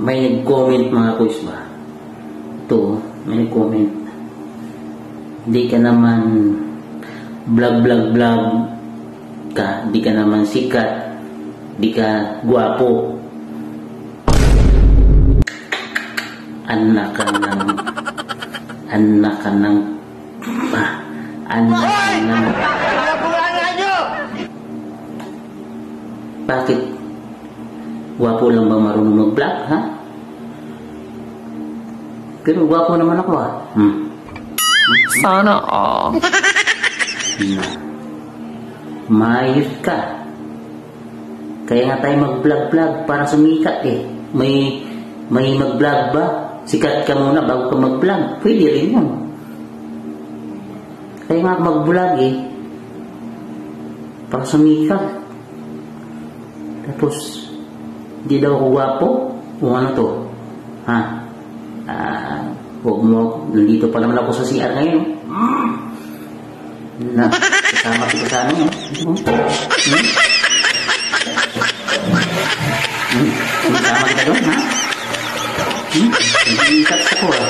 May nag-comment mga kuys ba? Ito, may nag-comment. Di ka naman vlog ka, di ka naman sikat, di ka guwapo. Anak ka ng bakit? Guwapo lang ba marunong mag-vlog, ha? Pero guwapo naman ako, ha? Sana all. Maayos ka. Kaya nga tayo mag-vlog para sumikat eh. May mag-vlog ba? Sikat ka muna bago ka mag-vlog. Pwede rin yun. Kaya nga mag-vlog eh. Para sumikat. Tapos, di daw ako gwapo? O ano to? Ha? Huwag mo, nandito pa naman ako sa CR ngayon. Kasama kita sa ano. Kasama kita doon, ha? Hindi ikat ako, ha?